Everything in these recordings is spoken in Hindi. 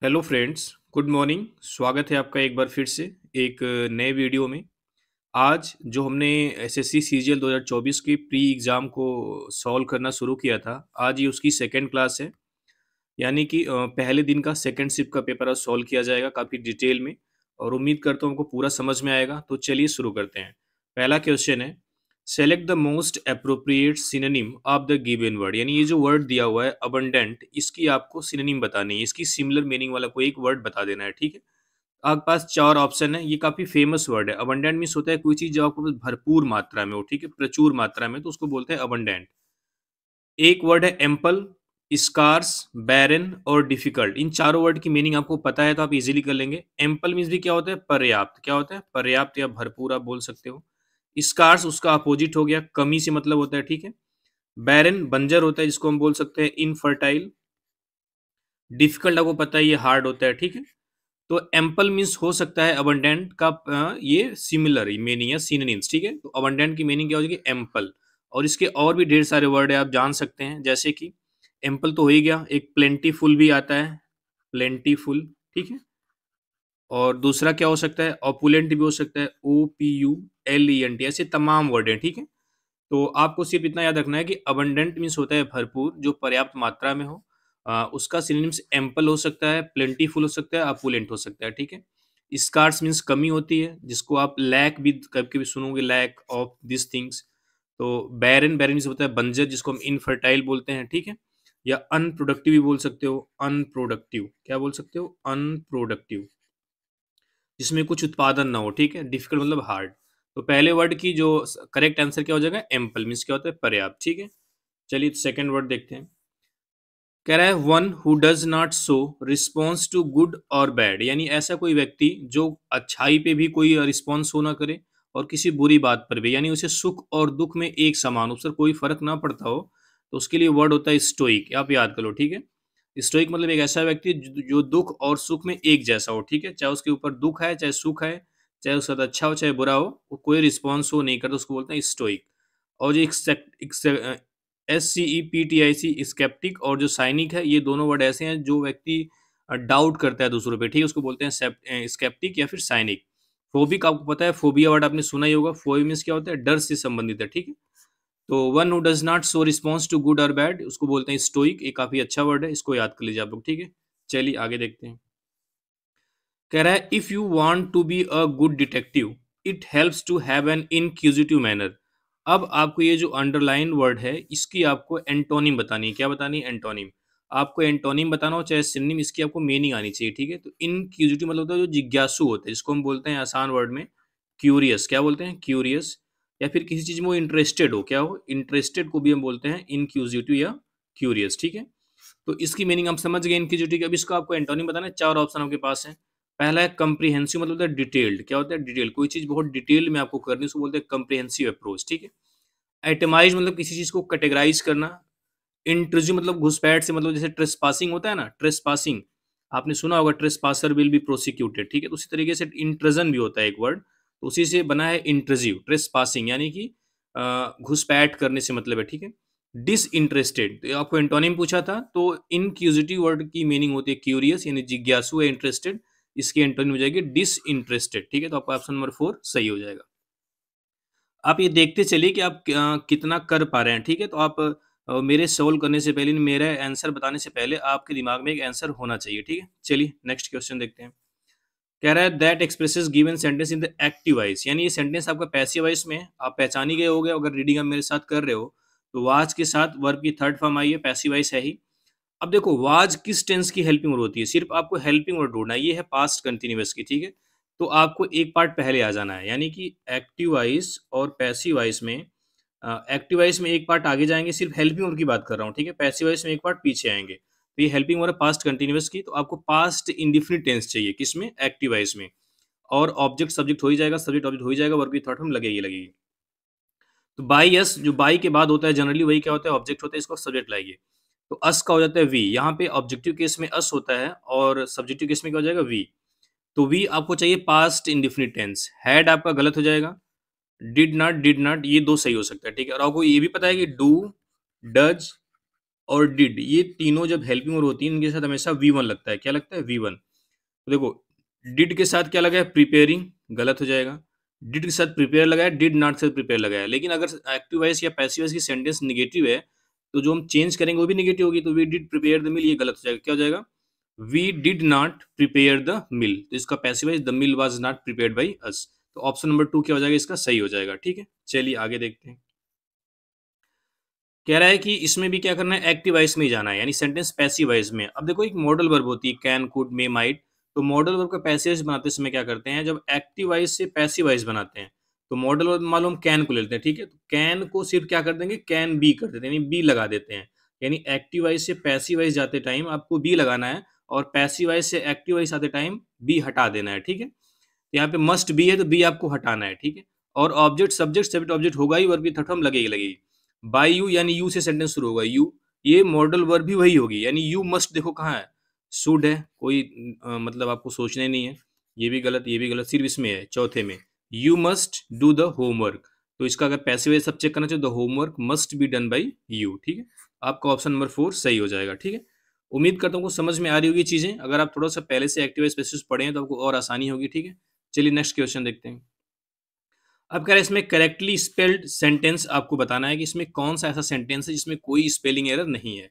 Hello friends, good morning. स्वागत है आपका एक बार फिर से एक नए वीडियो में। आज जो हमने एसएससी सीजीएल 2024 की प्री एग्ज़ाम को सॉल्व करना शुरू किया था, आज ये उसकी सेकंड क्लास है। यानी कि पहले दिन का सेकंड शिफ्ट का पेपर आज सॉल्व किया जाएगा काफ़ी डिटेल में और उम्मीद करता हूँ आपको पूरा समझ में आएगा। तो चलिए शुरू करते हैं। पहला क्वेश्चन है, select the most appropriate synonym of the given word. यानी ये जो वर्ड दिया हुआ है अबंडेंट, इसकी आपको सिनोनिम बतानी है, इसकी सिमिलर मीनिंग वाला कोई एक वर्ड बता देना है। ठीक है, आपके पास चार ऑप्शन है। ये काफ़ी फेमस वर्ड है। अबंडेंट मीन्स होता है कोई चीज़ जो आपको भरपूर मात्रा में हो, ठीक है, प्रचुर मात्रा में, तो उसको बोलते हैं अबंडेंट। एक वर्ड है एम्पल, स्कार्स, बैरन और डिफिकल्ट। इन चारों वर्ड की मीनिंग आपको पता है तो आप इजीली कर लेंगे। एम्पल मीन्स भी क्या होता है, पर्याप्त। क्या होता है, पर्याप्त या भरपूर आप बोल सकते हो। स्कार्स उसका अपोजिट हो गया, कमी से मतलब होता है। ठीक है, बैरन बंजर होता है जिसको हम बोल सकते हैं इनफर्टाइल। डिफिकल्ट आपको पता है ये हार्ड होता है। ठीक है, तो एम्पल मीन्स हो सकता है अबंडेंट का ये सिमिलर मीनिंग है, सिनोनिम्स। ठीक है, तो अबंडेंट की मीनिंग क्या हो जाएगी, एम्पल। और इसके और भी ढेर सारे वर्ड है, आप जान सकते हैं, जैसे कि एम्पल तो हो ही गया, एक प्लेंटीफुल भी आता है, प्लेंटीफुल। ठीक है, और दूसरा क्या हो सकता है, ऑपुलेंट भी हो सकता है, OPULENT। ऐसे तमाम वर्ड हैं। ठीक है, तो आपको सिर्फ इतना याद रखना है कि अबंडेंट मीन्स होता है भरपूर, जो पर्याप्त मात्रा में हो। उसका सिनोनिम्स एम्पल हो सकता है, प्लेंटीफुल हो सकता है, अपुलेंट हो सकता है। ठीक है, स्कार्स मीन्स कमी होती है, जिसको आप लैक भी कभी कभी सुनोगे, लैक ऑफ दिस थिंग्स। तो बैरन, बैरन मीन्स होता है बंजर, जिसको हम इनफर्टाइल बोलते हैं। ठीक है, या अनप्रोडक्टिव भी बोल सकते हो, अनप्रोडक्टिव। क्या बोल सकते हो, अनप्रोडक्टिव, जिसमें कुछ उत्पादन ना हो। ठीक है, डिफिकल्ट मतलब हार्ड। तो पहले वर्ड की जो करेक्ट आंसर क्या हो जाएगा, एम्पल मीन्स क्या होता है, पर्याप्त। ठीक है, चलिए सेकंड वर्ड देखते हैं। कह रहा है one who does not show response to good और बैड। यानी ऐसा कोई व्यक्ति जो अच्छाई पे भी कोई रिस्पॉन्स शो ना करे और किसी बुरी बात पर भी, यानी उसे सुख और दुख में एक समान, उससे कोई फर्क ना पड़ता हो, तो उसके लिए वर्ड होता है स्टोइक। आप याद कर लो। ठीक है, स्टोइक मतलब एक ऐसा व्यक्ति जो दुख और सुख में एक जैसा हो। ठीक है, चाहे उसके ऊपर दुख है, चाहे सुख है, चाहे उसके साथ अच्छा हो चाहे बुरा हो, वो कोई रिस्पॉन्स शो नहीं करता, उसको बोलते हैं स्टोइक। और जो SCEPTIC स्केप्टिक और जो साइनिक है, ये दोनों वर्ड ऐसे हैं जो व्यक्ति डाउट करता है दूसरों पे। ठीक है, उसको बोलते हैं स्केप्टिक या फिर साइनिक। फोबिक आपको पता है, फोबिया वर्ड आपने सुना ही होगा। फोबिया मीन्स क्या होता है, डर से संबंधित है। ठीक है, तो one who does not show response to good और बैड, उसको बोलते हैं स्टोइक। ये काफी अच्छा वर्ड है, इसको याद कर लीजिए आप लोग। ठीक है, चलिए आगे देखते हैं। कह रहा है if you want to be a good detective it helps to have an inquisitive manner. अब आपको ये जो अंडरलाइन वर्ड है, इसकी आपको एंटोनिम बतानी है। क्या बतानी है, एंटोनिम। आपको एंटोनिम बताना हो चाहे सिनोनिम, इसकी आपको मीनिंग आनी चाहिए। ठीक है, तो इनक्यूजिटिव मतलब होता है जो जिज्ञासु होते हैं, जिसको हम बोलते हैं आसान वर्ड में क्यूरियस। क्या बोलते हैं, क्यूरियस। या फिर किसी चीज में वो इंटरेस्टेड हो, क्या हो, इंटरेस्टेड को भी हम बोलते हैं इनक्यूजिटिव या क्यूरियस। ठीक है, तो इसकी मीनिंग आप समझ गए इनक्यूजिटिव की। अब इसको आपको एंटोनिम बताना है, चार ऑप्शन आपके पास है। पहला है कम्प्रीहेंसिव, मतलब होता है डिटेल्ड। क्या होता है, डिटेल। कोई चीज बहुत डिटेल में आपको करनी है, उसको बोलते हैं कम्प्रीहेंसिव अप्रोच। ठीक है, एटमाइज मतलब किसी चीज को कैटेगराइज करना। इंट्रूजिव मतलब घुसपैठ से, मतलब जैसे ट्रेसपासिंग होता है ना, ट्रेसपासिंग आपने सुना होगा, ट्रेसपासर विल बी प्रोसिक्यूटेड। ठीक है, तो उसी तरीके से इंट्रजन भी होता है एक वर्ड, तो उसी से बना है इंट्रजिव, ट्रेसपासिंग यानी कि घुसपैठ करने से मतलब है। ठीक है, डिसइंटरेस्टेड, तो आपको एंटोनिम पूछा था, तो इनक्यूजिटिव वर्ड की मीनिंग होती है क्यूरियस, यानी जिज्ञासु है, इंटरेस्टेड। इसकी एंटोनिम हो जाएगी डिसइंटरेस्टेड। ठीक है, तो आपका ऑप्शन नंबर 4 सही हो जाएगा। आप ये देखते चलिए कि आप कितना कर पा रहे हैं। ठीक है, तो आप मेरे सॉल्व करने से पहले, मेरा आंसर बताने से पहले आपके दिमाग में एक आंसर होना चाहिए। ठीक है, चलिए नेक्स्ट क्वेश्चन देखते हैं। कह रहा है that expresses given sentence in the active voice. यानी ये सेंटेंस आपका पैसिव वॉइस में है। आप पहचान ही गए होगे अगर रीडिंग आप मेरे साथ कर रहे हो, तो वाज के साथ वर्ब की थर्ड फॉर्म आई है, पैसिव वॉइस है ही। अब देखो वाज किस टेंस की हेल्पिंग वर्ड होती है, सिर्फ आपको हेल्पिंग वर्ड ढूंढना है। ये है पास्ट कंटिन्यूअस की। ठीक है, तो आपको एक पार्ट पहले आ जाना है, यानी कि एक्टिव वॉइस और पैसिव वॉइस में, एक्टिव वॉइस में एक पार्ट आगे जाएंगे, सिर्फ हेल्पिंग वर्ड की बात कर रहा हूँ। ठीक है, पैसिव वॉइस में एक पार्ट पीछे आएंगे। तो ये हेल्पिंग वर्ड है पास्ट कंटिन्यूअस की, तो आपको पास्ट इंडिफिनिट टेंस चाहिए, किसमें, एक्टिव वॉइस में। और ऑब्जेक्ट सब्जेक्ट हो ही जाएगा, सब्जेक्ट ऑब्जेक्ट हो ही जाएगा, वर्ब की थर्ड फॉर्म लगेगी लगेगी। तो बाई यस, जो बाई के बाद होता है जनरली वही क्या होता है, ऑब्जेक्ट होता है, इसको सब्जेक्ट लाइए। तो अस का हो जाता है वी। यहाँ पे ऑब्जेक्टिव केस में अस होता है और सब्जेक्टिव केस में क्या हो जाएगा, वी। तो वी आपको चाहिए पास्ट इंडिफिनिट टेंस। हैड आपका गलत हो जाएगा, डिड नॉट ये दो सही हो सकता है। ठीक है, और आपको ये भी पता है कि डू, डज, और डिड, ये तीनों जब हेल्पिंग वर्ब होती है इनके साथ हमेशा V1 लगता है। क्या लगता है? V1। तो देखो, डिड के साथ क्या लगा है? प्रिपेयरिंग, गलत हो जाएगा। डिड के साथ प्रिपेयर लगा है, डिड नॉट से प्रिपेयर लगा है। लेकिन अगर एक्टिव वॉइस या पैसिव वॉइस की सेंटेंस नेगेटिव है, तो जो हम चेंज करेंगे वो भी नेगेटिव होगी। तो we did prepare the meal, ये गलत हो जाएगा। क्या हो जाएगा? We did not prepare the meal. तो इसका passive voice the meal was not prepared by us. तो ऑप्शन नंबर 2 क्या हो जाएगा? इसका सही हो जाएगा। ठीक है, चलिए आगे देखते हैं। कह रहा है कि इसमें भी क्या करना है? एक्टिव वॉइस में ही जाना है, यानी सेंटेंस पैसिव वॉइस में। अब देखो, एक मॉडल वर्ब होती है कैन, कुड, मे, माइट। तो मॉडल वर्ब का पैसिव वॉइस बनाते समय क्या करते हैं? जब एक्टिव वॉइस से पैसिव वॉइस बनाते हैं, तो मॉडल वर्ब मान लो हम कैन को ले लेते हैं, ठीक है? तो कैन को सिर्फ क्या कर देंगे? कैन बी कर देते हैं, यानी बी लगा देते हैं। यानी एक्टिव वॉइस से पैसिव वॉइस जाते टाइम आपको बी लगाना है, और पैसिव वॉइस से एक्टिव वॉइस आते टाइम बी हटा देना है। ठीक है, यहाँ पे मस्ट बी है तो बी आपको हटाना है। ठीक है, और ऑब्जेक्ट, सब्जेक्ट, सब्जेक्ट ऑब्जेक्ट होगा ही, वर्ब की थर्ड फॉर्म लगेगी लगेगी। बाय यू, यानी यू से सेंटेंस शुरू होगा। यू, ये मॉडल वर्ब भी वही होगी, यानी यू मस्ट देखो कहाँ है? शुड है, कोई मतलब आपको सोचना ही नहीं है। ये भी गलत, ये भी गलत, सिर्फ इसमें है चौथे में। You must do the homework. तो इसका अगर पैसिव वॉइस सब चेक करना चाहिए, the homework must be done by you. ठीक है, आपका ऑप्शन नंबर 4 सही हो जाएगा। ठीक है, उम्मीद करता हूँ आपको समझ में आ रही होगी चीजें। अगर आप थोड़ा सा पहले से एक्टिव स्पेसिस पढ़े हैं तो आपको और आसानी होगी। ठीक है, चलिए नेक्स्ट क्वेश्चन देखते हैं। अब कह रहे हैं इसमें करेक्टली स्पेल्ड सेंटेंस आपको बताना है कि इसमें कौन सा ऐसा सेंटेंस है जिसमें कोई स्पेलिंग एरर नहीं है।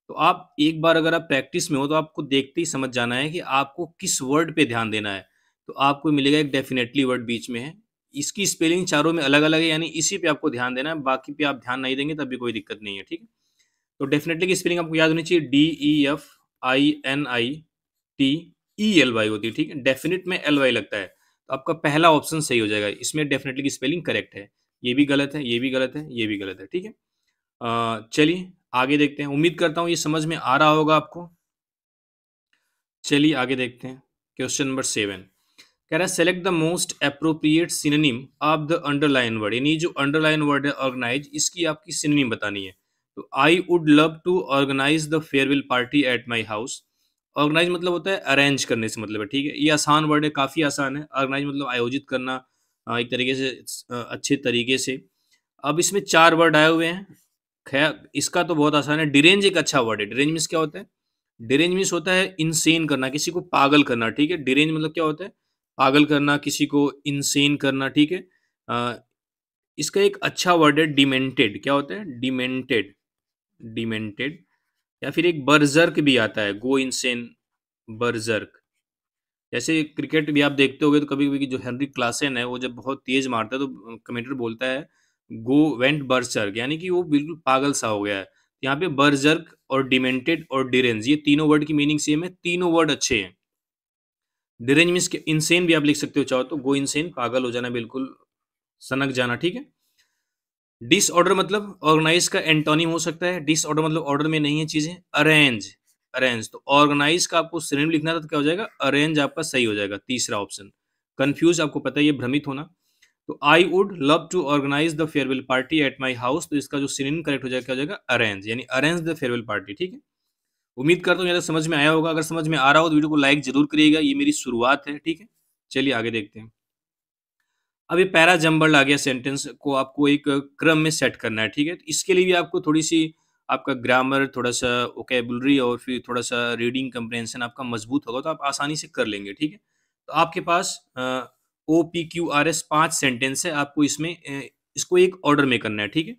तो आप एक बार अगर आप प्रैक्टिस में हो तो आपको देखते ही समझ जाना है कि आपको किस वर्ड पे ध्यान देना है। तो आपको मिलेगा एक डेफिनेटली वर्ड बीच में है, इसकी स्पेलिंग चारों में अलग अलग है, यानी इसी पे आपको ध्यान देना है, बाकी पे आप ध्यान नहीं देंगे तब भी कोई दिक्कत नहीं है। ठीक है, तो डेफिनेटली की स्पेलिंग आपको याद होनी चाहिए, DEFINITELY होती है। ठीक है, डेफिनेट में LY लगता है, तो आपका पहला ऑप्शन सही हो जाएगा। इसमें डेफिनेटली की स्पेलिंग करेक्ट है। ये भी गलत है, ये भी गलत है, ये भी गलत है। ठीक है, चलिए आगे देखते हैं। उम्मीद करता हूँ ये समझ में आ रहा होगा आपको। चलिए आगे देखते हैं। क्वेश्चन नंबर 7 कह रहा है select the most appropriate synonym of the underline word, यानी जो अंडरलाइन वर्ड है ऑर्गेनाइज, इसकी आपकी सिनोनिम बतानी है। तो I would love to organise the farewell party at my house. Organise मतलब होता है अरेंज करने से मतलब है। ठीक है, ये आसान वर्ड है, काफ़ी आसान है। ऑर्गेनाइज मतलब आयोजित करना, एक तरीके से अच्छे तरीके से। अब इसमें 4 वर्ड आए हुए हैं। खैर इसका तो बहुत आसान है। डिरेंज एक अच्छा वर्ड है। डिरेंज मीन्स क्या होता है? डिरेंज मीन्स होता है इनसेन करना, किसी को पागल करना। ठीक है, डिरेंज मतलब क्या होता है? पागल करना, किसी को इनसेन करना। ठीक है, अ, इसका एक अच्छा वर्ड है डिमेंटेड। क्या होता है? Demented, demented. या फिर एक बर्जर्क भी आता है, गो इनसेन, बर्जर्क। जैसे क्रिकेट भी आप देखते होगे तो कभी कभी जो हेनरी क्लासन है वो जब बहुत तेज मारता है तो कमेंटेटर बोलता है गो वेंट बर्जर्क, यानी कि वो बिल्कुल पागल सा हो गया है। यहाँ पे बर्जर्क और डिमेंटेड और डिरेंज, ये तीनों वर्ड की मीनिंग सेम है, तीनों वर्ड अच्छे हैं। डिरेंज मीन्स इंसेन भी आप लिख सकते हो चाहो तो, गो इंसेन, पागल हो जाना, बिल्कुल सनक जाना। ठीक है, डिसऑर्डर मतलब ऑर्गेनाइज का एंटोनिम हो सकता है। डिसऑर्डर मतलब ऑर्डर में नहीं है चीजें। अरेंज, अरेंज तो ऑर्गेनाइज का आपको सिनोनिम लिखना था तो क्या हो जाएगा? अरेंज आपका सही हो जाएगा, तीसरा ऑप्शन। कंफ्यूज, आपको पता है ये भ्रमित होना। तो I would love to organise the farewell party at my house, तो इसका जो सिनोनिम करेक्ट हो जाएगा क्या हो जाएगा? अरेंज, यानी अरेंज द फेयरवेल पार्टी। ठीक है, उम्मीद करता हूँ ये समझ में आया होगा। अगर समझ में आ रहा हो तो वीडियो को लाइक जरूर करिएगा, ये मेरी शुरुआत है। ठीक है, चलिए आगे देखते हैं। अब ये पैरा जंबल आ गया, सेंटेंस को आपको एक क्रम में सेट करना है। ठीक है, तो इसके लिए भी आपको थोड़ी सी आपका ग्रामर, थोड़ा सा वोकेबुलरी और फिर थोड़ा सा रीडिंग कंप्रेंशन आपका मजबूत होगा तो आप आसानी से कर लेंगे। ठीक है, तो आपके पास OPQRS 5 सेंटेंस है, आपको इसमें इसको एक ऑर्डर में करना है। ठीक है,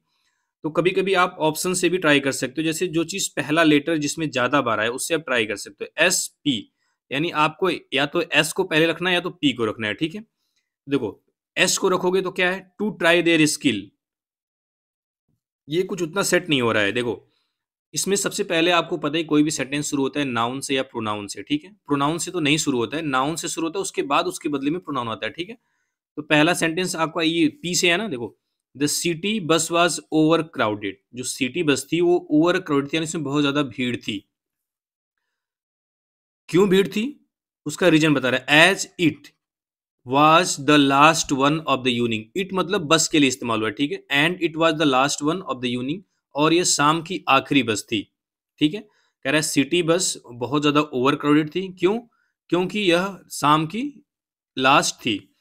तो कभी कभी आप ऑप्शन से भी ट्राई कर सकते हो, जैसे जो चीज़ पहला लेटर जिसमें ज़्यादा बार आए उससे आप ट्राई कर सकते हो। SP, यानी आपको या तो S को पहले रखना है या तो P को रखना है। ठीक है, देखो एस को रखोगे तो क्या है? टू ट्राई देयर स्किल, ये कुछ उतना सेट नहीं हो रहा है। देखो इसमें सबसे पहले आपको पता ही कोई भी सेंटेंस शुरू होता है नाउन से या प्रोनाउन से। ठीक है, प्रोनाउन से तो नहीं शुरू होता है, नाउन से शुरू होता है, उसके बाद उसके बदले में प्रोनाउन आता है। ठीक है, तो पहला सेंटेंस आपका ये पी से है ना। देखो द सिटी बस वाज ओवर क्राउडेड, जो सिटी बस थी वो ओवर क्राउडेड थी, यानी इसमें बहुत ज्यादा भीड़ थी। क्यों भीड़ थी? उसका रीजन बता रहा है, as it was the last one of the evening। It मतलब बस के लिए इस्तेमाल हुआ है। ठीक है, and it was the last one of the evening, और ये शाम की आखिरी बस थी। ठीक है, कह रहा है सिटी बस बहुत ज्यादा ओवर क्राउडेड थी। क्यों? क्योंकि यह शाम की लास्ट थी।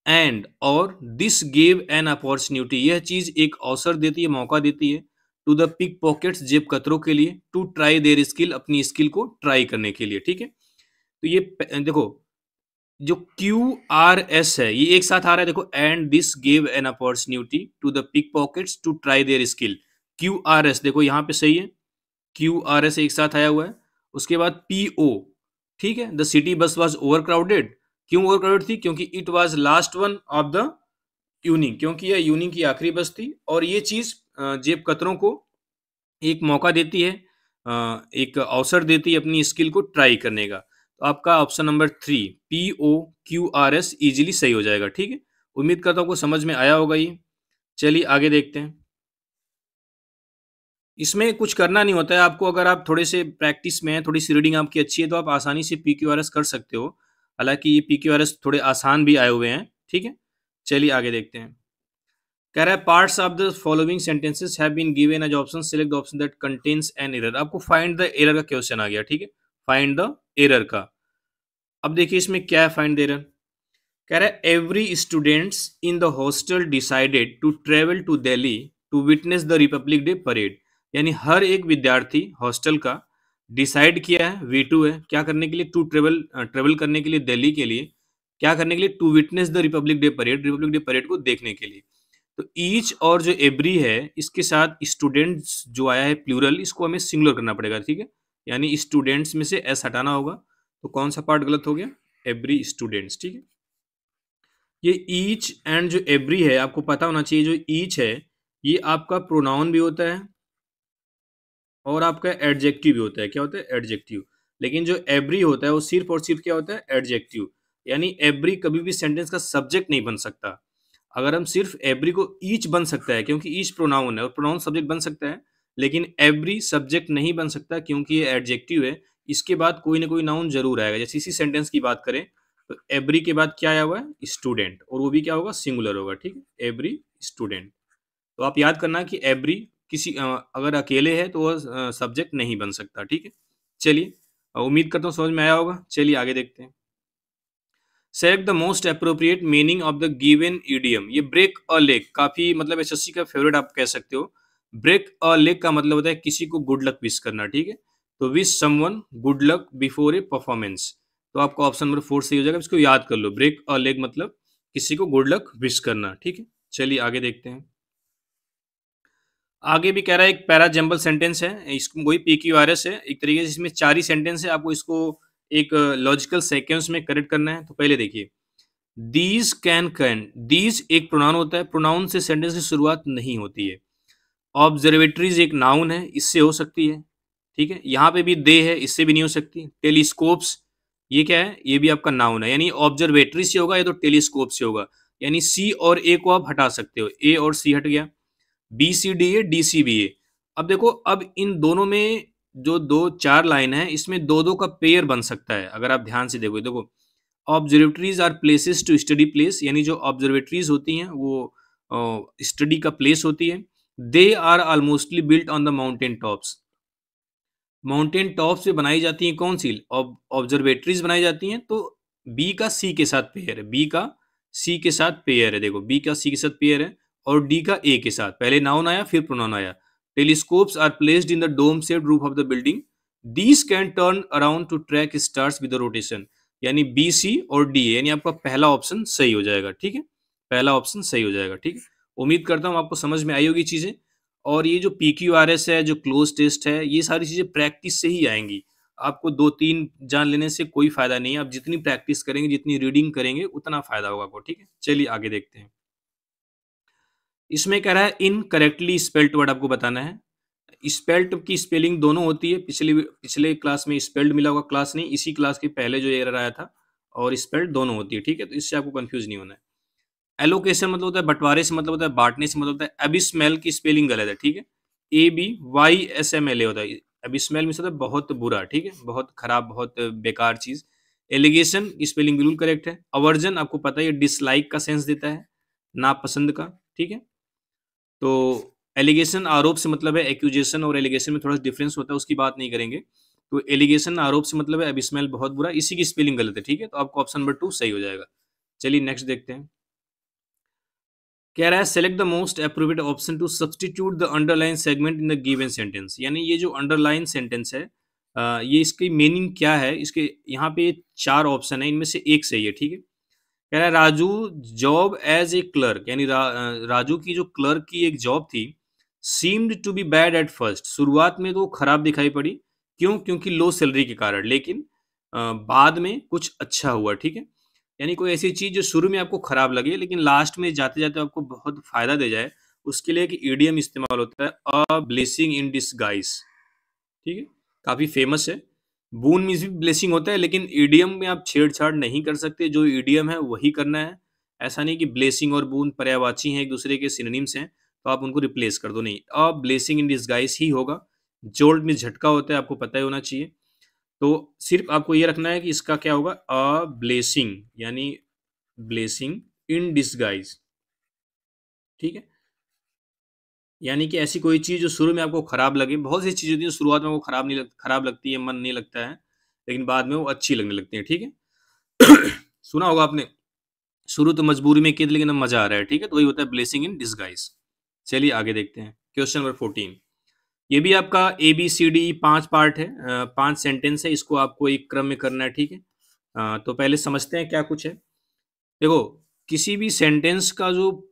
एंड और दिस गेव एन अपॉर्चुनिटी, यह चीज एक अवसर देती है, मौका देती है, टू द पिक पॉकेट्स, जेब कतरों के लिए, टू ट्राई देयर स्किल, अपनी स्किल को ट्राई करने के लिए, ठीक है। तो ये देखो जो क्यू आर एस है ये एक साथ आ रहा है, देखो, and this gave an opportunity to the pick pockets to try their skill. Q R S देखो यहाँ पे सही है, क्यू आर एस एक साथ आया हुआ है। उसके बाद पी ओ, ठीक है, the city bus was over crowded. क्यों ओवर क्राउडेड थी? क्योंकि it was last one of the evening, क्योंकि यह यूनिंग की आखिरी बस थी। और ये चीज जेब कतरों को एक मौका देती है, एक अवसर देती है अपनी स्किल को ट्राई करने का। तो आपका option number 3 P O Q R S easily सही हो जाएगा, ठीक है। उम्मीद करता हूँ आपको समझ में आया होगा ये। चलिए आगे देखते हैं। इसमें कुछ करना नहीं होता है आपको, अगर आप थोड़े से प्रैक्टिस में हैं, थोड़ी सी रीडिंग आपकी अच्छी है, तो आप आसानी से पी क्यू आर एस कर सकते हो। हालांकि ये पी क्यू आर एस थोड़े आसान भी आए हुए हैं, ठीक है। चलिए आगे देखते हैं। कह रहा है parts of the following sentences have been given as option, select the option that contains an error. आपको फाइंड द एरर का क्वेश्चन आ गया, ठीक है, फाइंड द एरर का। अब देखिए इसमें क्या है फाइंड द एरर। कह रहा है every students in the hostel decided to travel to Delhi to witness the Republic Day parade. यानी हर एक विद्यार्थी हॉस्टल का डिसाइड किया है, V2 है, क्या करने के लिए, टू ट्रेवल, ट्रेवल करने के लिए दिल्ली के लिए, क्या करने के लिए, to witness the Republic Day parade, Republic Day parade को देखने के लिए। तो ईच और जो एवरी है इसके साथ स्टूडेंट्स जो आया है प्लूरल, इसको हमें सिंगुलर करना पड़ेगा, ठीक है। यानी स्टूडेंट्स में से एस हटाना होगा। तो कौन सा पार्ट गलत हो गया, एवरी स्टूडेंट्स, ठीक है। ये ईच एंड जो एवरी है आपको पता होना चाहिए, जो ईच है ये आपका प्रोनाउन भी होता है और आपका एडजेक्टिव भी होता है। क्या होता है, एडजेक्टिव। लेकिन जो एवरी होता है वो सिर्फ और सिर्फ क्या होता है, एडजेक्टिव। यानी एवरी कभी भी सेंटेंस का सब्जेक्ट नहीं बन सकता। अगर हम सिर्फ एवरी को ईच बन सकता है क्योंकि ईच प्रोनाउन है और प्रोनाउन सब्जेक्ट बन सकता है, लेकिन एवरी सब्जेक्ट नहीं बन सकता क्योंकि ये एडजेक्टिव है। इसके बाद कोई ना कोई नाउन जरूर आएगा। जैसे इसी सेंटेंस की बात करें तो एवरी के बाद क्या आया हुआ है, स्टूडेंट, और वो भी क्या होगा, सिंगुलर होगा, ठीक है, एवरी स्टूडेंट। तो आप याद करना कि एवरी किसी अगर अकेले है तो वह सब्जेक्ट नहीं बन सकता, ठीक है। चलिए उम्मीद करता हूँ समझ में आया होगा। चलिए आगे देखते हैं। Select the most appropriate meaning of the given idiom. ये ब्रेक अ लेग काफी मतलब एसएससी का फेवरेट आप कह सकते हो। ब्रेक अ लेग का मतलब होता है किसी को गुड लक विश करना, ठीक है। तो wish someone good luck before A performance. तो आपका ऑप्शन नंबर 4 सही हो जाएगा। इसको याद कर लो, ब्रेक अ लेग मतलब किसी को गुड लक विश करना, ठीक है। चलिए आगे देखते हैं। आगे भी कह रहा है एक पैरा जंबल सेंटेंस है, इसको वही PQRS है एक तरीके से। इसमें 4 ही सेंटेंस है, आपको इसको एक लॉजिकल सीक्वेंस में करेक्ट करना है। तो पहले देखिए, दीज कैन दीज एक प्रोनाउन होता है, प्रोनाउन से सेंटेंस की शुरुआत नहीं होती है। ऑब्जर्वेटरीज एक नाउन है, इससे हो सकती है, ठीक है। यहाँ पे भी दे है, इससे भी नहीं हो सकती। टेलीस्कोप्स ये क्या है, ये भी आपका नाउन है, यानी ऑब्जर्वेटरी से होगा या तो टेलीस्कोप से होगा। यानी सी और ए को आप हटा सकते हो, ए और सी हट गया, BCDA DCBA। अब देखो, अब इन दोनों में जो दो चार लाइन है इसमें दो दो का पेयर बन सकता है। अगर आप ध्यान से देखो, देखो observatories are places to study place, यानी जो ऑब्जर्वेटरीज होती हैं वो स्टडी का प्लेस होती है। They are almostly built on the mountain tops, mountain top से बनाई जाती हैं कौन सी, ऑब्जर्वेटरीज बनाई जाती हैं। तो बी का सी के साथ पेयर है, बी का सी के साथ पेयर है, देखो बी का सी के साथ पेयर है, और डी का ए के साथ। पहले नाउन आया फिर प्रोनाउन आया। Telescopes are placed in the dome shaped roof of the building, these can turn around to track stars with rotation. यानी बी सी और डी, यानी आपका पहला ऑप्शन सही हो जाएगा, ठीक है, पहला ऑप्शन सही हो जाएगा, ठीक है। उम्मीद करता हूँ आपको समझ में आई होगी चीजें। और ये जो PQRS है, जो क्लोज टेस्ट है, ये सारी चीजें प्रैक्टिस से ही आएंगी। आपको 2-3 जान लेने से कोई फायदा नहीं है। आप जितनी प्रैक्टिस करेंगे, जितनी रीडिंग करेंगे, उतना फायदा होगा आपको, ठीक है। चलिए आगे देखते हैं। इसमें कह रहा है इनकरेक्टली स्पेल्ड वर्ड आपको बताना है। स्पेल्ट की स्पेलिंग दोनों होती है, पिछले पिछले क्लास में स्पेल्ड मिला होगा, क्लास नहीं, इसी क्लास के पहले जो एरर आया था, और स्पेल्ड दोनों होती है, ठीक है। तो इससे आपको कंफ्यूज नहीं होना है। एलोकेशन मतलब होता है बंटवारे से, मतलब होता है बांटने से, मतलब होता है। अबिस्मेल की स्पेलिंग गलत है, ठीक है, ABYSMLA होता है। अबिस्मेल में होता है बहुत बुरा, ठीक है, बहुत खराब, बहुत बेकार चीज। एलिगेशन की स्पेलिंग बिल्कुल करेक्ट है। अवर्जन आपको पता है डिसलाइक का सेंस देता है, नापसंद का, ठीक है। तो एलिगेशन आरोप से मतलब है, एक्यूजेशन और एलिगेशन में थोड़ा डिफरेंस होता है, उसकी बात नहीं करेंगे। तो एलिगेशन आरोप से मतलब है, अबिस्मेल बहुत बुरा, इसी की स्पेलिंग गलत है, ठीक है। तो आपको ऑप्शन नंबर 2 सही हो जाएगा। चलिए नेक्स्ट देखते हैं। कह रहा है select the most appropriate option to substitute the underline segment in the given sentence. यानी ये जो अंडरलाइन सेंटेंस है, ये इसकी मीनिंग क्या है, इसके यहाँ पे 4 ऑप्शन है, इनमें से एक सही है, ठीक है। कह रहा है Raju job as a clerk, यानी राजू की जो क्लर्क की एक जॉब थी, seemed to be bad at first, शुरुआत में तो खराब दिखाई पड़ी, क्यों, क्योंकि लो सैलरी के कारण, लेकिन बाद में कुछ अच्छा हुआ, ठीक है। यानी कोई ऐसी चीज जो शुरू में आपको खराब लगे लेकिन लास्ट में जाते जाते आपको बहुत फायदा दे जाए, उसके लिए एक ईडियम इस्तेमाल होता है, अ ब्लेसिंग इन डिसगाइज, ठीक है, काफी फेमस है। बून मीन्स भी ब्लेसिंग होता है, लेकिन ईडियम में आप छेड़छाड़ नहीं कर सकते, जो ईडियम है वही करना है। ऐसा नहीं कि ब्लेसिंग और बून पर्यायवाची हैं, एक दूसरे के सिनोनिम्स हैं, तो आप उनको रिप्लेस कर दो, नहीं, अ ब्लेसिंग इन डिसगाइज ही होगा। जोल्ट में झटका होता है, आपको पता ही होना चाहिए। तो सिर्फ आपको ये रखना है कि इसका क्या होगा, अ ब्लेसिंग, यानी ब्लेसिंग इन डिसगाइज, ठीक है। यानी कि ऐसी कोई चीज़ जो शुरू में आपको खराब लगे, बहुत सी चीज़ें होती हैं शुरुआत में वो खराब लगती है, मन नहीं लगता है, लेकिन बाद में वो अच्छी लगने लगती है, ठीक है। सुना होगा आपने, शुरू तो मजबूरी में की थी लेकिन अब मजा आ रहा है, ठीक है, तो वही होता है ब्लेसिंग इन डिसगाइज। चलिए आगे देखते हैं, क्वेश्चन नंबर 14। ये भी आपका ABCD 5 पार्ट है, 5 सेंटेंस है, इसको आपको एक क्रम में करना है, ठीक है। तो पहले समझते हैं क्या कुछ है। देखो, किसी भी सेंटेंस का जो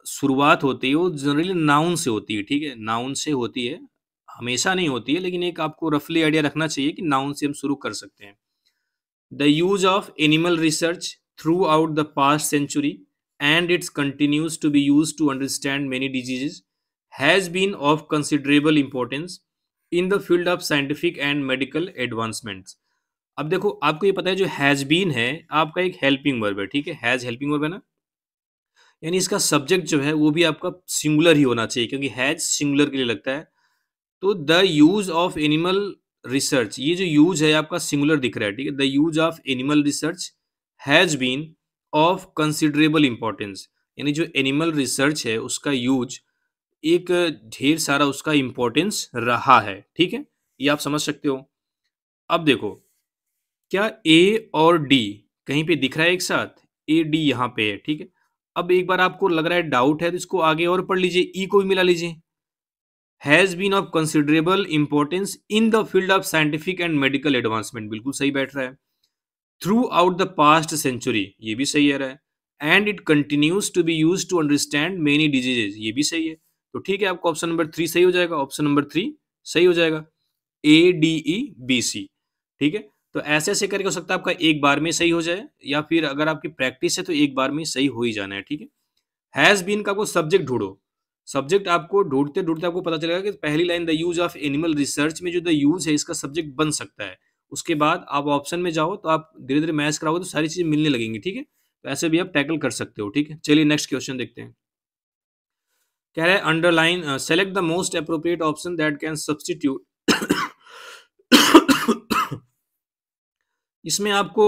शुरुआत होती है वो जनरली नाउन से होती है, ठीक है, नाउन से होती है, हमेशा नहीं होती है, लेकिन एक आपको रफली आइडिया रखना चाहिए कि नाउन से हम शुरू कर सकते हैं। The use of animal research throughout the past century and its continues to be use to understand many diseases has been of considerable importance in the field of scientific and medical advancements. अब देखो, आपको ये पता है जो हैज बीन है आपका एक हेल्पिंग वर्ब है, ठीक है, हैज हेल्पिंग वर्ब है ना, यानी इसका सब्जेक्ट जो है वो भी आपका सिंगुलर ही होना चाहिए, क्योंकि हैज सिंगुलर के लिए लगता है। तो the use of animal research, ये जो यूज है आपका सिंगुलर दिख रहा है, ठीक है, the use of animal research has been of considerable importance, यानी जो एनिमल रिसर्च है उसका यूज एक ढेर सारा उसका इंपॉर्टेंस रहा है, ठीक है, ये आप समझ सकते हो। अब देखो, क्या ए और डी कहीं पे दिख रहा है एक साथ, ए डी यहाँ पे है, ठीक है। अब एक बार आपको लग रहा है डाउट है तो इसको आगे और पढ़ लीजिए, ई को भी मिला लीजिए। Has been of considerable importance in the field of scientific and medical advancement, बिल्कुल सही बैठ रहा है। Throughout the past century, ये भी सही आ रहा है। And it continues to be use to understand many diseases, ये भी सही है। तो ठीक है, आपको ऑप्शन नंबर 3 सही हो जाएगा, ऑप्शन नंबर 3 सही हो जाएगा, ADEBC, ठीक है। तो ऐसे ऐसे करके हो सकता है आपका एक बार में सही हो जाए, या फिर अगर आपकी प्रैक्टिस है तो एक बार में सही हो ही जाना है, ठीक है। हैज बीन का आपको सब्जेक्ट ढूंढो, सब्जेक्ट आपको ढूंढते ढूंढते आपको पता चलेगा कि पहली line the use of animal research में जो द यूज है इसका सब्जेक्ट बन सकता है। उसके बाद आप ऑप्शन में जाओ तो आप धीरे धीरे मैच कराओगे तो सारी चीजें मिलने लगेंगी, ठीक है, तो ऐसे भी आप टैकल कर सकते हो, ठीक है। चलिए नेक्स्ट क्वेश्चन देखते हैं। कह रहा है underline select the most appropriate option that can substitute. इसमें आपको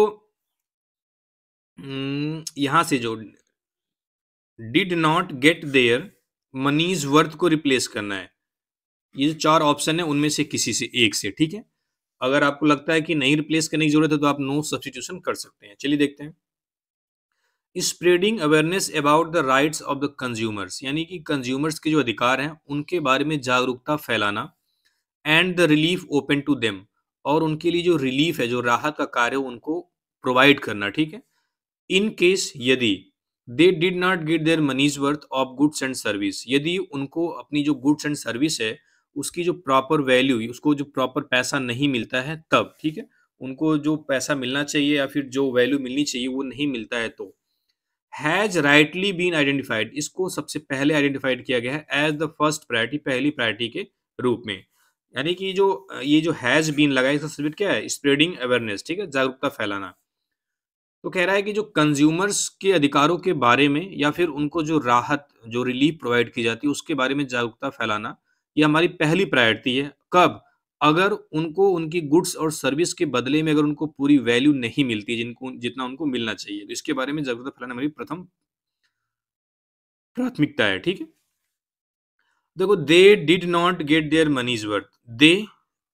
यहां से जो did not get their money's worth को रिप्लेस करना है। ये जो 4 ऑप्शन है उनमें से किसी से एक से, ठीक है। अगर आपको लगता है कि नहीं रिप्लेस करने की जरूरत है तो आप नो सब्स्टिट्यूशन कर सकते हैं। चलिए देखते हैं। Spreading awareness about the rights of the consumers, यानी कि कंज्यूमर्स के जो अधिकार हैं उनके बारे में जागरूकता फैलाना। And the relief open to them, और उनके लिए जो रिलीफ है, जो राहत का कार्य है उनको प्रोवाइड करना, ठीक है। इन केस यदि they did not get their money's worth of goods and service, यदि उनको अपनी जो गुड्स एंड सर्विस है उसकी जो प्रॉपर वैल्यू, उसको जो प्रॉपर पैसा नहीं मिलता है तब, ठीक है, उनको जो पैसा मिलना चाहिए या फिर जो वैल्यू मिलनी चाहिए वो नहीं मिलता है, तो हैज राइटली बीन आइडेंटिफाइड, इसको सबसे पहले आइडेंटिफाइड किया गया है एज द फर्स्ट प्रायोरिटी, पहली प्रायोरिटी के रूप में। यानी कि जो ये जो हैज बीन लगा है इसका सब्जेक्ट क्या है, स्प्रेडिंग अवेयरनेस, ठीक है, जागरूकता फैलाना। तो कह रहा है कि जो कंज्यूमर्स के अधिकारों के बारे में या फिर उनको जो राहत, जो रिलीफ प्रोवाइड की जाती है उसके बारे में जागरूकता फैलाना, ये हमारी पहली प्रायोरिटी है। कब, अगर उनको उनकी गुड्स और सर्विस के बदले में अगर उनको पूरी वैल्यू नहीं मिलती जिनको जितना उनको मिलना चाहिए, तो इसके बारे में जागरूकता फैलाना हमारी प्रथम प्राथमिकता है, ठीक है। देखो, they did not get their money's worth, they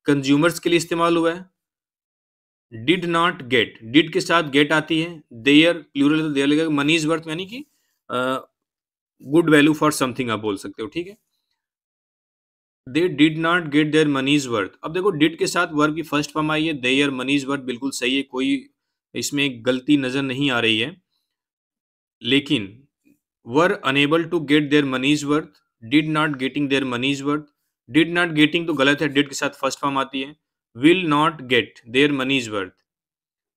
consumers के लिए इस्तेमाल हुआ है। डिड नॉट गेट, डिड के साथ गेट आती है, देयर प्लूरल है तो देयर लगेगा। मनीज वर्थ यानी कि गुड वैल्यू फॉर समथिंग आप बोल सकते हो, ठीक है। They did not get their money's worth. अब देखो डिड के साथ वर्ब की फर्स्ट फॉर्म आई है, देयर मनीज वर्थ, बिल्कुल सही है, कोई इसमें गलती नजर नहीं आ रही है। लेकिन were unable to get their money's worth, did not getting their money's worth, did not getting तो गलत है, डिड के साथ फर्स्ट फॉर्म आती है। Will not get their money's worth,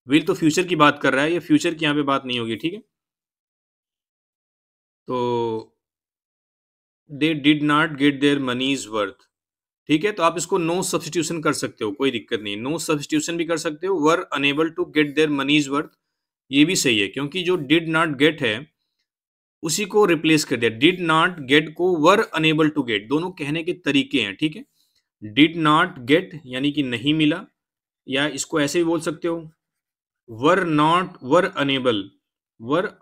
will तो फ्यूचर की बात कर रहा है, ये फ्यूचर की यहाँ पे बात नहीं होगी, ठीक है। तो they did not get their money's worth, ठीक है। तो आप इसको नो सब्सटीट्यूशन कर सकते हो, कोई दिक्कत नहीं, नो सब्सटीट्यूशन भी कर सकते हो। Were unable to get their money's worth ये भी सही है, क्योंकि जो डिड नॉट गेट है उसी को रिप्लेस कर दिया। डिड नॉट गेट को वर अनेबल टू गेट, दोनों कहने के तरीके हैं, ठीक है। डिड नॉट गेट यानी कि नहीं मिला, या इसको ऐसे भी बोल सकते हो वर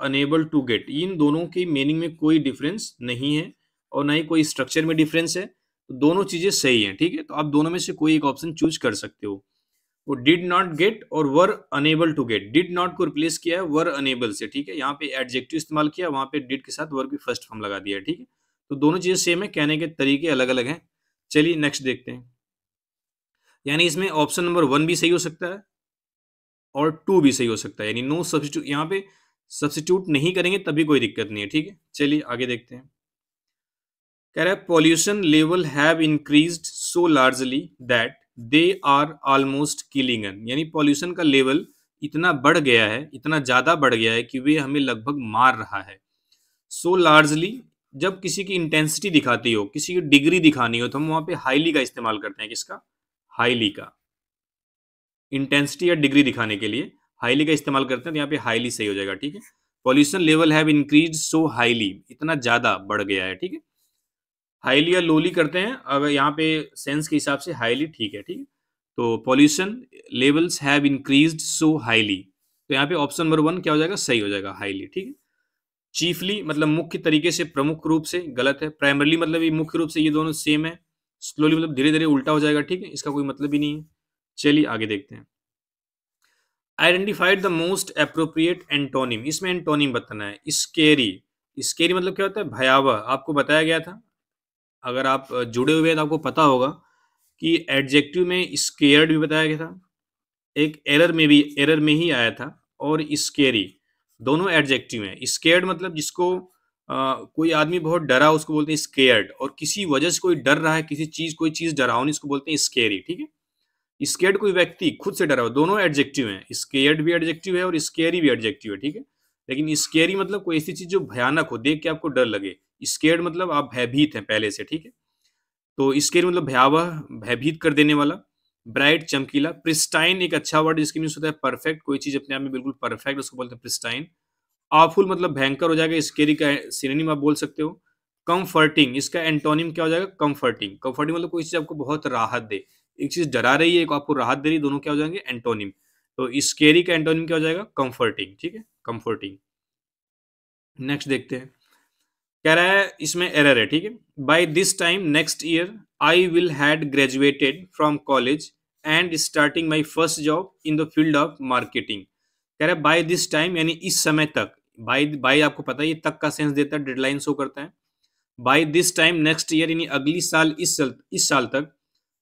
अनेबल टू गेट, इन दोनों की मीनिंग में कोई डिफरेंस नहीं है और ना ही कोई स्ट्रक्चर में डिफरेंस है, तो दोनों चीजें सही हैं, ठीक है। तो आप दोनों में से कोई एक ऑप्शन चूज कर सकते हो। वो डिड नॉट गेट और were unable to get, did not को रिप्लेस किया है वर अनेबल से, ठीक है। यहाँ पे एडजेक्टिव इस्तेमाल किया, वहां पे डिड के साथ वर्ब की फर्स्ट फॉर्म लगा दिया है, ठीक है। तो दोनों चीजें सेम है, कहने के तरीके अलग अलग हैं। चलिए नेक्स्ट देखते हैं। यानी इसमें ऑप्शन नंबर 1 भी सही हो सकता है और 2 भी सही हो सकता है, यानी नो सब्स्टिट्यूट, यहाँ पे सब्स्टिट्यूट नहीं करेंगे तभी कोई दिक्कत नहीं है, ठीक है। चलिए आगे देखते हैं। कह रहा है pollution level have increased so largely that they are almost killing अन, यानी पॉल्यूशन का लेवल इतना बढ़ गया है, इतना ज्यादा बढ़ गया है कि वे हमें लगभग मार रहा है। सो लार्जली, जब किसी की इंटेंसिटी दिखाती हो, किसी की डिग्री दिखानी हो, तो हम वहां पे हाईली का इस्तेमाल करते हैं। किसका? हाईली का। इंटेंसिटी या डिग्री दिखाने के लिए हाईली का इस्तेमाल करते हैं, तो यहाँ पे हाईली सही हो जाएगा, ठीक है। Pollution level have increase so highly, इतना ज्यादा बढ़ गया है, ठीक है। हाईली या लोली करते हैं अगर यहाँ पे सेंस के हिसाब से हाईली ठीक है, ठीक है। तो pollution levels have increased so highly, तो यहाँ पे ऑप्शन नंबर 1 क्या हो जाएगा? सही हो जाएगा, हाईली, ठीक है। चीफली मतलब मुख्य तरीके से, प्रमुख रूप से, गलत है। प्राइमरली मतलब ये मुख्य रूप से, ये दोनों सेम है। स्लोली मतलब धीरे धीरे उल्टा हो जाएगा, ठीक है, इसका कोई मतलब ही नहीं है। चलिए आगे देखते हैं। Identified the most appropriate antonym, इसमें एंटोनिम बताना है। स्केरी, स्केरी मतलब क्या होता है? भयावह, आपको बताया गया था, अगर आप जुड़े हुए हैं तो आपको पता होगा कि एडजेक्टिव में स्केयर्ड भी बताया गया था, एक एरर में ही आया था, और स्केरी, दोनों एडजेक्टिव हैं। स्केयर्ड मतलब जिसको कोई आदमी बहुत डरा उसको बोलते हैं स्केयर्ड, और किसी वजह से कोई डर रहा है, किसी चीज, कोई चीज डरावनी, इसको बोलते हैं स्केरी, ठीक है। स्केयर्ड कोई व्यक्ति खुद से डरा हो, दोनों एडजेक्टिव हैं, स्केयर्ड भी एडजेक्टिव है और स्केरी भी एडजेक्टिव है, ठीक है। लेकिन स्केरी मतलब कोई ऐसी चीज जो भयानक हो, देख के आपको डर लगे। स्केयर्ड मतलब आप भयभीत हैं पहले से, ठीक है। तो स्केरी मतलब भयावह, भयभीत कर देने वाला। ब्राइट चमकीला। प्रिस्टाइन एक अच्छा वर्ड जिसकी मीनिंग होता है परफेक्ट, कोई चीज अपने आप में बिल्कुल परफेक्ट, उसको बोलते हैं प्रिस्टाइन। ऑफुल मतलब भयंकर हो जाएगा, स्केरी का सिनोनिम आप बोल सकते हो। कंफर्टिंग, इसका एंटोनिम क्या हो जाएगा? कंफर्टिंग। कंफर्टिंग मतलब कोई चीज आपको बहुत राहत दे, एक चीज डरा रही है, एक आपको राहत दे रही है, दोनों क्या हो जाएंगे? एंटोनिम। तो स्केरी का एंटोनिम क्या हो जाएगा? कंफर्टिंग, ठीक है, कंफर्टिंग। नेक्स्ट देखते हैं। कह रहा है इसमें एरर है, ठीक है। By this time next year I will had graduated from college and starting my first job in the field of marketing. कह रहा है बाय दिस टाइम यानी इस समय तक। बाय आपको पता है ये तक का सेंस देता है, डेडलाइन शो करता है। By this time next year यानी अगली साल, इस साल तक।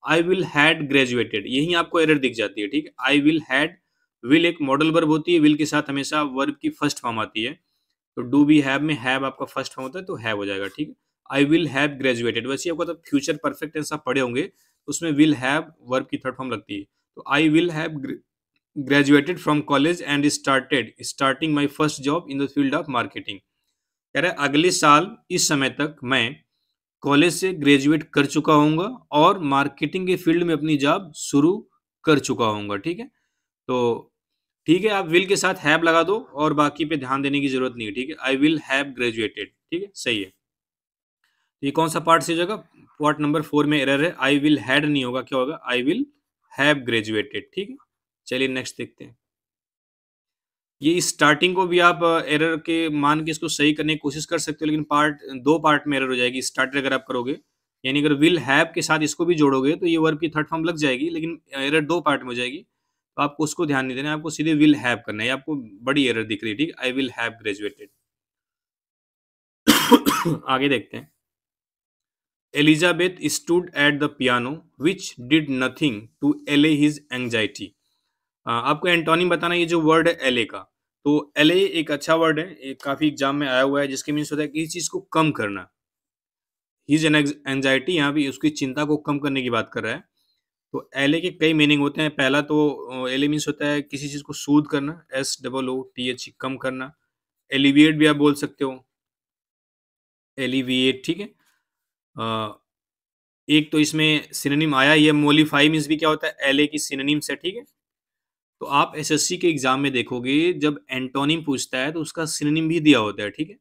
आई विल हैड ग्रेजुएटेड, यही आपको एरर दिख जाती है, ठीक है। आई विल हैड, विल एक मॉडल वर्ब होती है, विल के साथ हमेशा वर्ब की फर्स्ट फॉर्म आती है। तो डू बी हैव में हैव आपका फर्स्ट फॉर्म होता है, तो हैव हो जाएगा, ठीक है। आई विल हैव ग्रेजुएटेड, वैसे आपको तो फ्यूचर परफेक्ट टेंस आप पढ़े होंगे, उसमें विल हैव वर्ब की थर्ड फॉर्म लगती है। तो आई will have graduated from college and starting my first job in the field of marketing. कह रहे अगले साल इस समय तक मैं कॉलेज से ग्रेजुएट कर चुका हूँगा और मार्केटिंग के फील्ड में अपनी जॉब शुरू कर चुका हूँगा, ठीक है। तो ठीक है, आप विल के साथ हैव लगा दो और बाकी पे ध्यान देने की जरूरत नहीं है, ठीक है। आई विल हैव ग्रेजुएटेड, ठीक है, सही है। ये कौन सा पार्ट सही जगह? पार्ट नंबर 4 में एरर है, आई विल हैड नहीं होगा, क्या होगा? आई विल हैव ग्रेजुएटेड, ठीक है। चलिए नेक्स्ट देखते हैं। ये स्टार्टिंग को भी आप एरर के मान के इसको सही करने की कोशिश कर सकते हो, लेकिन दो पार्ट में एरर हो जाएगी। स्टार्टर अगर आप करोगे, यानी अगर विल हैव के साथ इसको भी जोड़ोगे तो ये वर्ब की थर्ड फॉर्म लग जाएगी, लेकिन एरर दो पार्ट में हो जाएगी, तो आपको उसको ध्यान नहीं देना है, आपको सीधे विल हैव करना है। आपको बड़ी एरर दिख रही है, ठीक है। I will have graduated. आगे देखते हैं। Elizabeth stood at the piano which did nothing to allay his anxiety. आपको एंटोनिम बताना है, ये जो वर्ड है एले का। तो एले एक अच्छा वर्ड है, ये काफी एग्जाम में आया हुआ है, जिसके मीन्स होता है किसी चीज को कम करना। हिज एंजाइटी यहाँ भी उसकी चिंता को कम करने की बात कर रहा है। तो एले के कई मीनिंग होते हैं। पहला तो एले मीन्स होता है किसी चीज को सूद करना, SOOTH, कम करना। एलिविएट भी आप बोल सकते हो, एलिविएट, ठीक है। अ, एक तो इसमें सिनोनिम आया, ये मोलिफाई मीन्स भी क्या होता है, एले की सिनोनिम्स है, ठीक है। तो आप एसएससी के एग्जाम में देखोगे जब एंटोनिम पूछता है तो उसका सिनोनिम भी दिया होता है, ठीक है।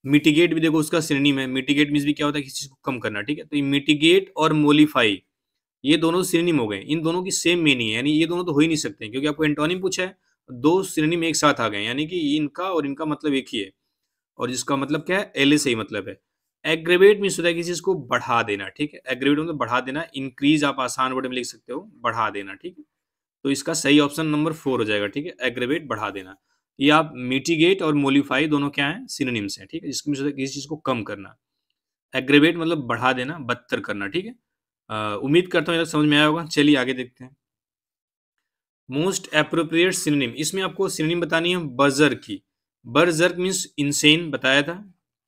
मिटिगेट भी देखो उसका सिनोनिम है, मिटिगेट मीन्स भी क्या होता है किसी चीज को कम करना, ठीक है। तो ये मिटिगेट और मोलिफाई ये दोनों सिनोनिम हो गए, इन दोनों की सेम मीनिंग है, यानी ये दोनों तो हो ही नहीं सकते, क्योंकि आपको एंटोनिम पूछा है, दो सिनोनिम एक साथ आ गए, यानी कि इनका और इनका मतलब एक ही है, और जिसका मतलब क्या है, एले से ही मतलब है। एग्रेवेट मीन्स होता है किसी चीज को बढ़ा देना, ठीक है। एग्रेवेट मतलब बढ़ा देना, इंक्रीज आप आसान वर्ड में लिख सकते हो, बढ़ा देना, ठीक है। तो इसका सही ऑप्शन नंबर 4 हो जाएगा, ठीक है, एग्रेवेट, बढ़ा देना। ये आप मिटिगेट और मोलिफाई दोनों क्या है, सिनोनिम्स हैं, ठीक है, जिसके मीन्स किसी चीज को कम करना। एग्रेवेट मतलब बढ़ा देना, बदतर करना, ठीक है। उम्मीद करता हूँ ये समझ में आया होगा। चलिए आगे देखते हैं। मोस्ट एप्रोप्रिएट सिनोनिम, इसमें आपको सिनोनिम बतानी है बर्जर की। बर्जर्क मीन्स इंसेन बताया था,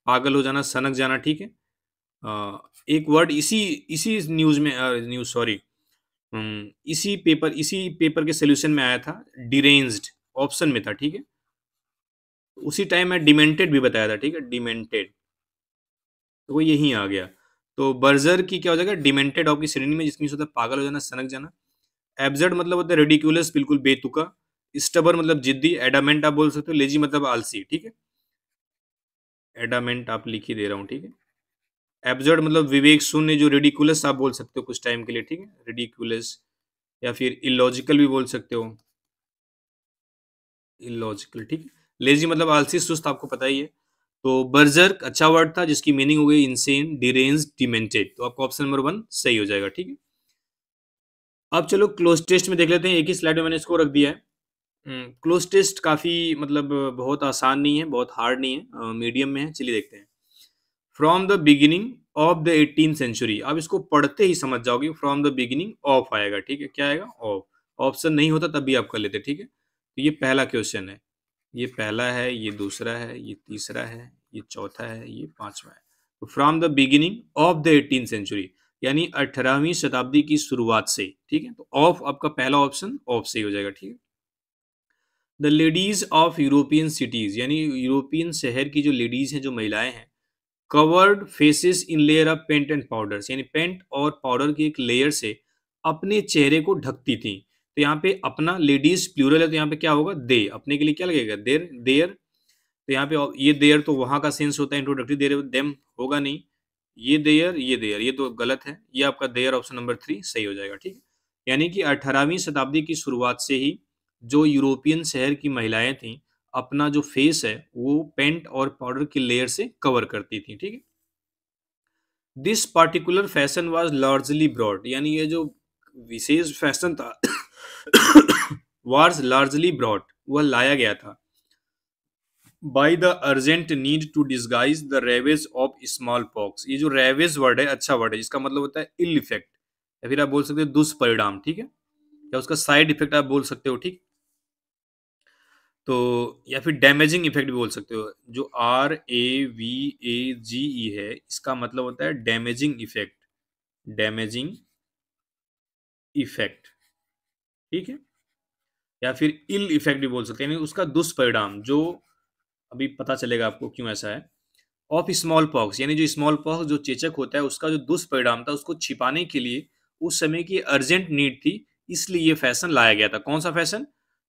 पागल हो जाना, सनक जाना, ठीक है। एक वर्ड इसी इसी न्यूज में, न्यूज सॉरी, इसी पेपर के सोल्यूशन में आया था, डिरेंज्ड ऑप्शन में था, ठीक है। उसी टाइम मैं डिमेंटेड भी बताया था, ठीक है, डिमेंटेड, तो वो यहीं आ गया। तो बर्जर की क्या हो जाएगा, डिमेंटेड ऑफ की श्रेणी में, जिसमें होता है पागल हो जाना, सनक जाना। एब्सर्ड मतलब होता है रेडिकुलस, बिल्कुल बेतुका। स्टबर मतलब जिद्दी, एडामेंट आप बोल सकते हो। लेजी मतलब आलसी, ठीक है, एडामेंट आप लिख ही दे रहा हूँ, ठीक है। एब्सर्ड मतलब विवेक शून्य, जो रेडिकुलस आप बोल सकते हो कुछ टाइम के लिए, ठीक है, रेडिकुलस, या फिर इलॉजिकल भी बोल सकते हो, इलॉजिकल, ठीक है। लेजी मतलब आलसी, सुस्त, आपको पता ही है। तो बर्जर्क अच्छा वर्ड था, जिसकी मीनिंग हो गई इंसेन, डिरेंज, डिमेंटेड। तो आपका ऑप्शन नंबर 1 सही हो जाएगा, ठीक है। अब चलो क्लोज टेस्ट में देख लेते हैं, एक ही स्लाइड में मैंने इसको रख दिया है। क्लोज टेस्ट काफी मतलब बहुत आसान नहीं है, बहुत हार्ड नहीं है, मीडियम में है। चलिए देखते हैं। From the beginning of the 18th century, आप इसको पढ़ते ही समझ जाओगे, फ्रॉम द बिगिनिंग ऑफ आएगा, ठीक है, क्या आएगा, ऑफ। ऑप्शन नहीं होता तब भी आप कर लेते, ठीक है। तो ये पहला क्वेश्चन है, ये पहला है, ये दूसरा है, ये तीसरा है, ये चौथा है, ये पांचवा है। तो from the beginning of the 18th century, यानी 18वीं शताब्दी की शुरुआत से, ठीक है। तो ऑफ आपका पहला ऑप्शन ऑफ से ही हो जाएगा, ठीक है। The ladies of European cities, यानी यूरोपियन शहर की जो लेडीज हैं, जो महिलाएं हैं, covered faces in layer of paint and powders, यानी पेंट और पाउडर की एक लेयर से अपने चेहरे को ढकती थी। तो यहाँ पे अपना लेडीज प्लूरल है, तो यहाँ पे क्या होगा, दे, अपने के लिए क्या लगेगा, देर, देयर। तो यहाँ पे ये देयर तो वहां का सेंस होता है इंट्रोडक्टरी, देयर देम होगा नहीं, ये देयर, ये देयर, ये तो गलत है, ये आपका देयर ऑप्शन नंबर 3 सही हो जाएगा, ठीक है। यानी कि 18वीं शताब्दी की शुरुआत से ही जो यूरोपियन शहर की महिलाएं थीं, अपना जो फेस है वो पेंट और पाउडर की लेयर से कवर करती थी, ठीक है। This particular fashion was largely broad, यानी ये जो विशेष फैशन था वाज लार्जली ब्रॉड, वह लाया गया था by the urgent need to disguise the ravages of smallpox. ये जो रेवेज वर्ड है अच्छा वर्ड है, जिसका मतलब होता है इल इफेक्ट, या फिर आप बोल सकते हो दुष्परिणाम, ठीक है, या उसका साइड इफेक्ट आप बोल सकते हो, ठीक। तो या फिर डैमेजिंग इफेक्ट भी बोल सकते हो। जो RAVAGE है, इसका मतलब होता है डैमेजिंग इफेक्ट, डैमेजिंग इफेक्ट, ठीक है, या फिर इल इफेक्ट भी बोल सकते हैं, यानी उसका दुष्परिणाम, जो अभी पता चलेगा आपको क्यों ऐसा है। ऑफ स्मॉल पॉक्स, यानी जो स्मॉल पॉक्स जो चेचक होता है, उसका जो दुष्परिणाम था, उसको छिपाने के लिए उस समय की अर्जेंट नीड थी, इसलिए ये फैशन लाया गया था। कौन सा fashion,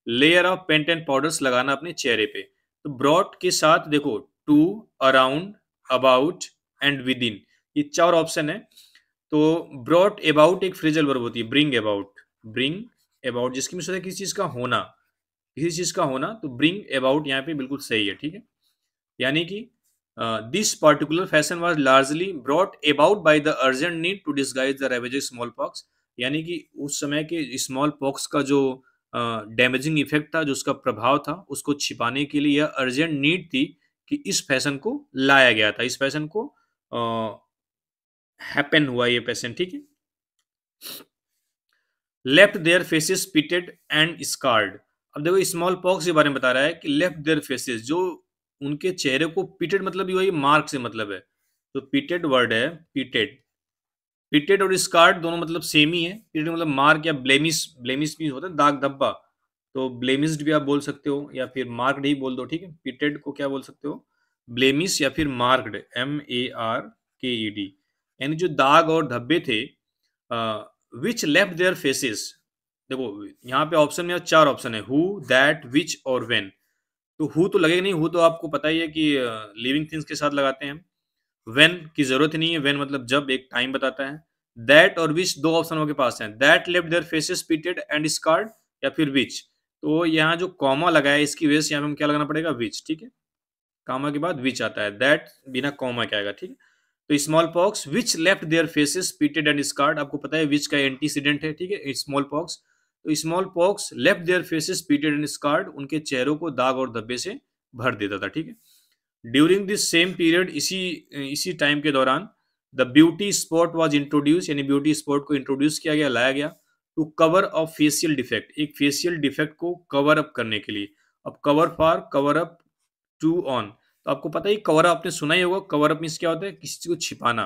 layer of paint and powders लगाना अपने चेहरे पे। तो ब्रॉड के साथ देखो, to, around, about and within, ये 4 ऑप्शन है। तो ब्रॉड अबाउट एक फ्रेजल वर्ब होती है, ब्रिंग अबाउट, ब्रिंग अबाउट, जिसकी मतलब है किसी चीज का होना, किसी चीज का होना, तो ब्रिंग अबाउट यहाँ पे बिल्कुल सही है, ठीक है। यानी कि this particular fashion was largely brought about by the urgent need to disguise the ravages small pox, यानी कि उस समय के स्मॉल पॉक्स का जो डैमेजिंग इफेक्ट था, जो उसका प्रभाव था, उसको छिपाने के लिए यह अर्जेंट नीड थी कि इस फैशन को लाया गया था, इस फैशन को हैपन हुआ ये फैशन, ठीक है। Left there faces pitted and scarred. अब देखो स्मॉल पॉक्स के बारे में बता रहा है कि लेफ्ट देयर फेसेस, जो उनके चेहरे को पिटेड मतलब ये वही मार्क से मतलब है। तो पिटेड वर्ड है, पिटेड। पिटेड और स्कार्ड दोनों मतलब सेम ही है। पिटेड मतलब मार्क या ब्लेमिश, ब्लेमिश भी होता है दाग धब्बा, तो ब्लेमिश्ड भी आप बोल सकते हो या फिर मार्क्ड ही बोल दो, ठीक है। पिटेड को क्या बोल सकते हो, ब्लेमिश या फिर मार्क्ड, MARKED, यानी जो दाग और धब्बे थे, विच लेफ्ट देयर फेसेस। देखो यहाँ पे ऑप्शन में 4 ऑप्शन है, हु, दैट, विच और व्हेन। तो हु तो लगेगा नहीं, हु तो आपको पता ही है कि लिविंग थिंग्स के साथ लगाते हैं। व्हेन की जरूरत ही नहीं है, व्हेन मतलब जब, एक टाइम बताता है। दैट और विच दो ऑप्शन आपके पास हैं, that left there faces pitted and scarred या फिर विच। तो यहाँ जो कॉमा लगा है इसकी वजह से यहाँ पे हम क्या लगाना पड़ेगा, विच, ठीक है। कॉमा के बाद विच आता है, दैट बिना कॉमा के आएगा, ठीक है। तो small pox which left there faces pitted and scarred, आपको पता है विच का एंटीसीडेंट है, ठीक है, स्मॉल पॉक्स। तो small pox left there faces pitted and scarred, उनके चेहरों को दाग और धब्बे से भर देता था, ठीक है। ड्यूरिंग दिस सेम पीरियड, इसी इसी टाइम के दौरान, the beauty spot was introduce, यानी ब्यूटी स्पॉट को इंट्रोड्यूस किया गया, लाया गया, to cover up facial defect, एक फेशियल डिफेक्ट को कवर अप करने के लिए। अब cover for, cover up, to on, तो आपको पता ही कवर अप आपने सुना ही होगा, कवर अप मीन्स क्या होता है, किसी चीज को छिपाना,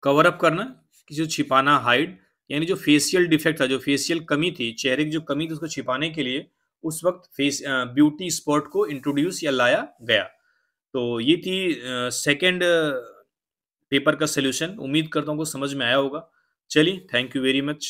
कवर अप करना, किसी को छिपाना, हाइड। यानी जो फेशियल डिफेक्ट था, जो फेशियल कमी थी, चेहरे की जो कमी थी उसको छिपाने के लिए उस वक्त फेस ब्यूटी स्पॉट को इंट्रोड्यूस या लाया गया। तो ये थी सेकंड पेपर का सॉल्यूशन। उम्मीद करता हूँ को समझ में आया होगा। चलिए, थैंक यू वेरी मच।